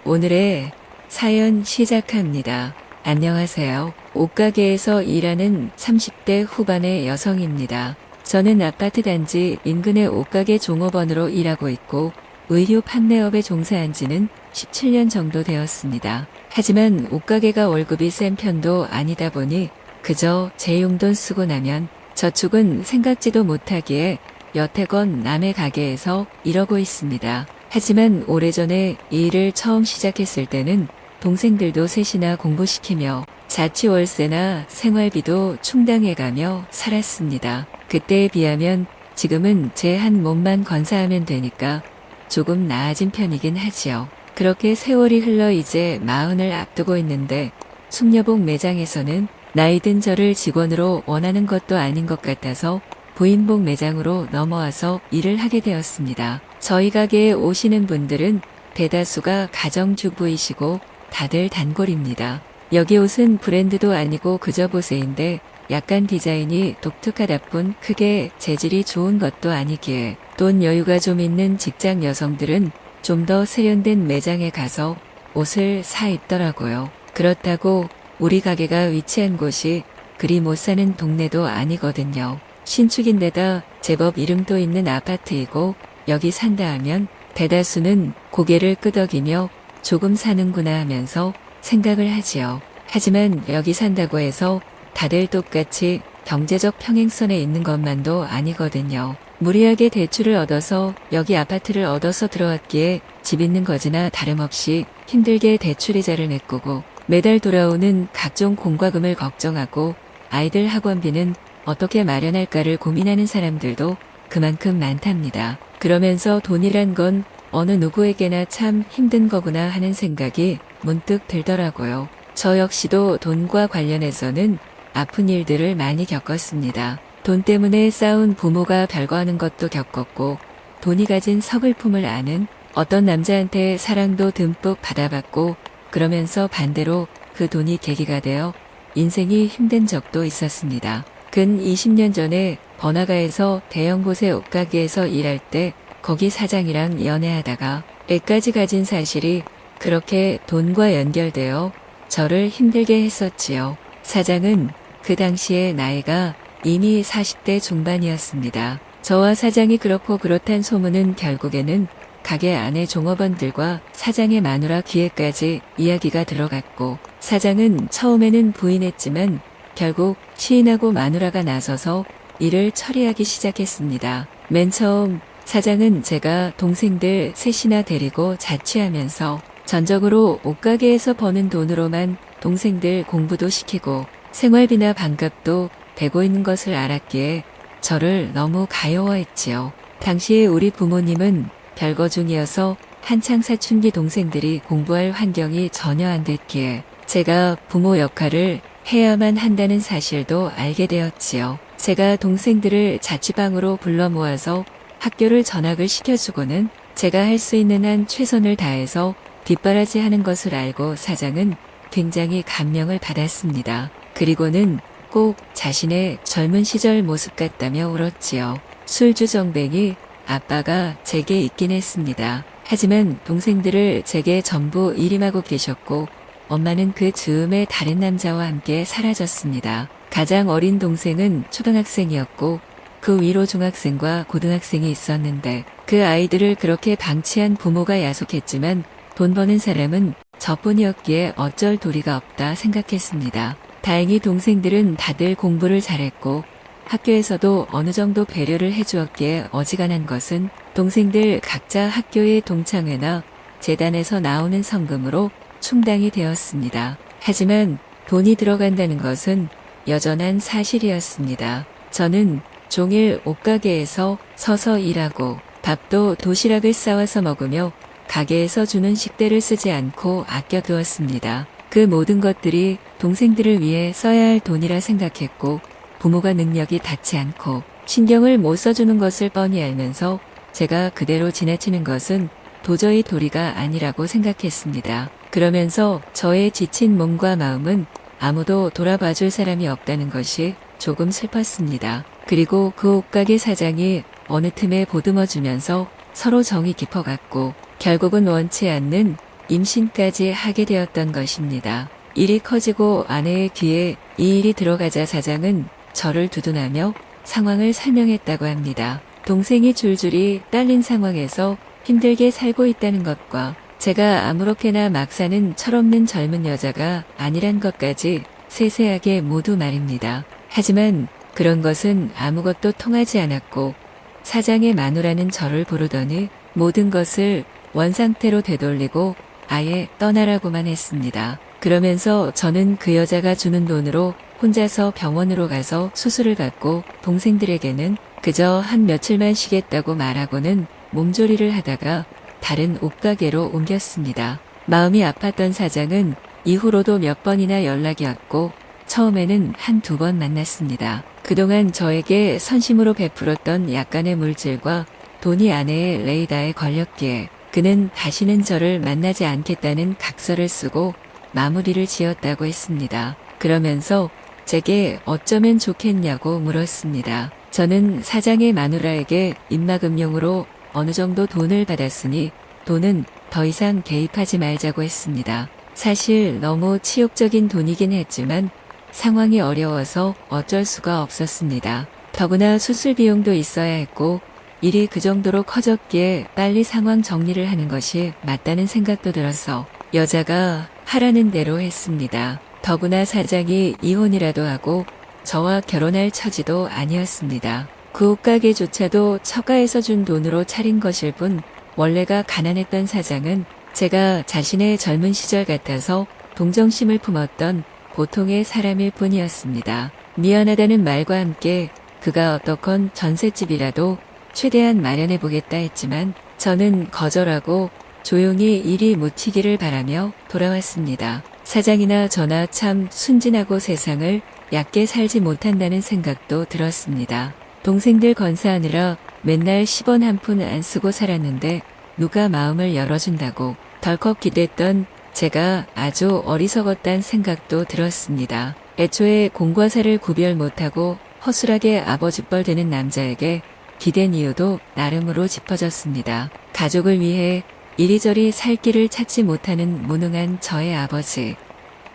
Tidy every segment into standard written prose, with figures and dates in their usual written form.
오늘의 사연 시작합니다. 안녕하세요. 옷가게에서 일하는 30대 후반의 여성입니다. 저는 아파트 단지 인근의 옷가게 종업원으로 일하고 있고 의류 판매업에 종사한 지는 17년 정도 되었습니다. 하지만 옷가게가 월급이 센 편도 아니다 보니 그저 제 용돈 쓰고 나면 저축은 생각지도 못하기에 여태껏 남의 가게에서 일하고 있습니다. 하지만 오래전에 이 일을 처음 시작했을 때는 동생들도 셋이나 공부시키며 자취월세나 생활비도 충당해가며 살았습니다. 그때에 비하면 지금은 제 한 몸만 건사하면 되니까 조금 나아진 편이긴 하지요. 그렇게 세월이 흘러 이제 40을 앞두고 있는데 숙녀복 매장에서는 나이든 저를 직원으로 원하는 것도 아닌 것 같아서 부인복 매장으로 넘어와서 일을 하게 되었습니다. 저희 가게에 오시는 분들은 대다수가 가정주부이시고 다들 단골입니다. 여기 옷은 브랜드도 아니고 그저 보세인데 약간 디자인이 독특하다 뿐 크게 재질이 좋은 것도 아니기에 돈 여유가 좀 있는 직장 여성들은 좀 더 세련된 매장에 가서 옷을 사 입더라고요. 그렇다고 우리 가게가 위치한 곳이 그리 못 사는 동네도 아니거든요. 신축인데다 제법 이름도 있는 아파트이고 여기 산다 하면 대다수는 고개를 끄덕이며 조금 사는구나 하면서 생각을 하지요. 하지만 여기 산다고 해서 다들 똑같이 경제적 평행선에 있는 것만도 아니거든요. 무리하게 대출을 얻어서 여기 아파트를 얻어서 들어왔기에 집 있는 거지나 다름없이 힘들게 대출이자를 메꾸고 매달 돌아오는 각종 공과금을 걱정하고 아이들 학원비는 어떻게 마련할까를 고민하는 사람들도 그만큼 많답니다. 그러면서 돈이란 건 어느 누구에게나 참 힘든 거구나 하는 생각이 문득 들더라고요. 저 역시도 돈과 관련해서는 아픈 일들을 많이 겪었습니다. 돈 때문에 싸운 부모가 별거하는 것도 겪었고 돈이 가진 서글픔을 아는 어떤 남자한테 사랑도 듬뿍 받아봤고 그러면서 반대로 그 돈이 계기가 되어 인생이 힘든 적도 있었습니다. 근 20년 전에 번화가에서 대형 곳의 옷가게에서 일할 때 거기 사장이랑 연애하다가 애까지 가진 사실이 그렇게 돈과 연결되어 저를 힘들게 했었지요. 사장은 그 당시에 나이가 이미 40대 중반이었습니다. 저와 사장이 그렇고 그렇단 소문은 결국에는 가게 안의 종업원들과 사장의 마누라 귀에까지 이야기가 들어갔고 사장은 처음에는 부인했지만 결국 시인하고 마누라가 나서서 일을 처리하기 시작했습니다. 맨 처음 사장은 제가 동생들 셋이나 데리고 자취하면서 전적으로 옷가게에서 버는 돈으로만 동생들 공부도 시키고 생활비나 방값도 대고 있는 것을 알았기에 저를 너무 가여워했지요. 당시에 우리 부모님은 별거 중이어서 한창 사춘기 동생들이 공부할 환경이 전혀 안 됐기에 제가 부모 역할을 해야만 한다는 사실도 알게 되었지요. 제가 동생들을 자취방으로 불러 모아서 학교를 전학을 시켜주고는 제가 할 수 있는 한 최선을 다해서 뒷바라지 하는 것을 알고 사장은 굉장히 감명을 받았습니다. 그리고는 꼭 자신의 젊은 시절 모습 같다며 울었지요. 술주정뱅이 아빠가 제게 있긴 했습니다. 하지만 동생들을 제게 전부 일임하고 계셨고 엄마는 그 즈음에 다른 남자와 함께 사라졌습니다. 가장 어린 동생은 초등학생이었고 그 위로 중학생과 고등학생이 있었는데 그 아이들을 그렇게 방치한 부모가 야속했지만 돈 버는 사람은 저뿐이었기에 어쩔 도리가 없다 생각했습니다. 다행히 동생들은 다들 공부를 잘했고 학교에서도 어느 정도 배려를 해주었기에 어지간한 것은 동생들 각자 학교의 동창회나 재단에서 나오는 성금으로 충당이 되었습니다. 하지만 돈이 들어간다는 것은 여전한 사실이었습니다. 저는 종일 옷가게에서 서서 일하고 밥도 도시락을 싸와서 먹으며 가게에서 주는 식대를 쓰지 않고 아껴두었습니다. 그 모든 것들이 동생들을 위해 써야 할 돈이라 생각했고 부모가 능력이 닿지 않고 신경을 못 써주는 것을 뻔히 알면서 제가 그대로 지나치는 것은 도저히 도리가 아니라고 생각했습니다. 그러면서 저의 지친 몸과 마음은 아무도 돌아봐 줄 사람이 없다는 것이 조금 슬펐습니다. 그리고 그 옷가게 사장이 어느 틈에 보듬어 주면서 서로 정이 깊어갔고 결국은 원치 않는 임신까지 하게 되었던 것입니다. 일이 커지고 아내의 귀에 이 일이 들어가자 사장은 저를 두둔하며 상황을 설명했다고 합니다. 동생이 줄줄이 딸린 상황에서 힘들게 살고 있다는 것과 제가 아무렇게나 막 사는 철없는 젊은 여자가 아니란 것까지 세세하게 모두 말입니다. 하지만 그런 것은 아무것도 통하지 않았고 사장의 마누라는 저를 부르더니 모든 것을 원상태로 되돌리고 아예 떠나라고만 했습니다. 그러면서 저는 그 여자가 주는 돈으로 혼자서 병원으로 가서 수술을 받고 동생들에게는 그저 한 며칠만 쉬겠다고 말하고는 몸조리를 하다가 다른 옷가게로 옮겼습니다. 마음이 아팠던 사장은 이후로도 몇 번이나 연락이 왔고 처음에는 한두 번 만났습니다. 그동안 저에게 선심으로 베풀었던 약간의 물질과 돈이 아내의 레이더에 걸렸기에 그는 다시는 저를 만나지 않겠다는 각서를 쓰고 마무리를 지었다고 했습니다. 그러면서 제게 어쩌면 좋겠냐고 물었습니다. 저는 사장의 마누라에게 입막음용으로 어느 정도 돈을 받았으니 돈은 더 이상 개입하지 말자고 했습니다. 사실 너무 치욕적인 돈이긴 했지만 상황이 어려워서 어쩔 수가 없었습니다. 더구나 수술 비용도 있어야 했고 일이 그 정도로 커졌기에 빨리 상황 정리를 하는 것이 맞다는 생각도 들어서 여자가 하라는 대로 했습니다. 더구나 사장이 이혼이라도 하고 저와 결혼할 처지도 아니었습니다. 그 옷가게조차도 처가에서 준 돈으로 차린 것일 뿐 원래가 가난했던 사장은 제가 자신의 젊은 시절 같아서 동정심을 품었던 보통의 사람일 뿐이었습니다. 미안하다는 말과 함께 그가 어떻건 전셋집이라도 최대한 마련해보겠다 했지만 저는 거절하고 조용히 일이 묻히기를 바라며 돌아왔습니다. 사장이나 저나 참 순진하고 세상을 얕게 살지 못한다는 생각도 들었습니다. 동생들 건사하느라 맨날 10원 한 푼 안 쓰고 살았는데 누가 마음을 열어준다고 덜컥 기댔던 제가 아주 어리석었단 생각도 들었습니다. 애초에 공과 사를 구별 못하고 허술하게 아버지뻘 되는 남자에게 기댄 이유도 나름으로 짚어졌습니다. 가족을 위해 이리저리 살 길을 찾지 못하는 무능한 저의 아버지.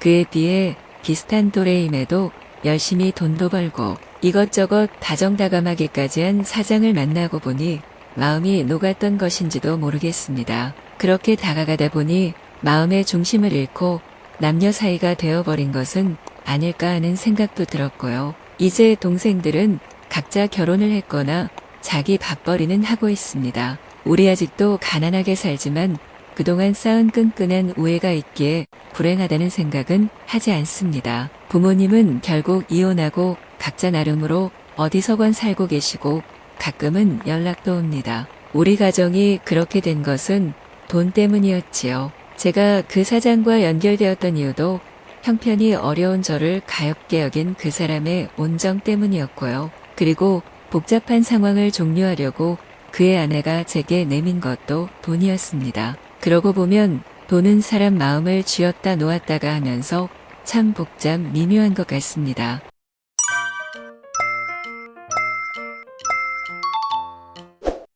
그에 비해 비슷한 또래임에도 열심히 돈도 벌고 이것저것 다정다감하기까지 한 사장을 만나고 보니 마음이 녹았던 것인지도 모르겠습니다. 그렇게 다가가다 보니 마음의 중심을 잃고 남녀 사이가 되어버린 것은 아닐까 하는 생각도 들었고요. 이제 동생들은 각자 결혼을 했거나 자기 밥벌이는 하고 있습니다. 우리 아직도 가난하게 살지만 그동안 쌓은 끈끈한 우애가 있기에 불행하다는 생각은 하지 않습니다. 부모님은 결국 이혼하고 각자 나름으로 어디서건 살고 계시고 가끔은 연락도 옵니다. 우리 가정이 그렇게 된 것은 돈 때문이었지요. 제가 그 사장과 연결되었던 이유도 형편이 어려운 저를 가엾게 여긴 그 사람의 온정 때문이었고요. 그리고 복잡한 상황을 종료하려고 그의 아내가 제게 내민 것도 돈이었습니다. 그러고 보면 돈은 사람 마음을 쥐었다 놓았다가 하면서 참 복잡 미묘한 것 같습니다.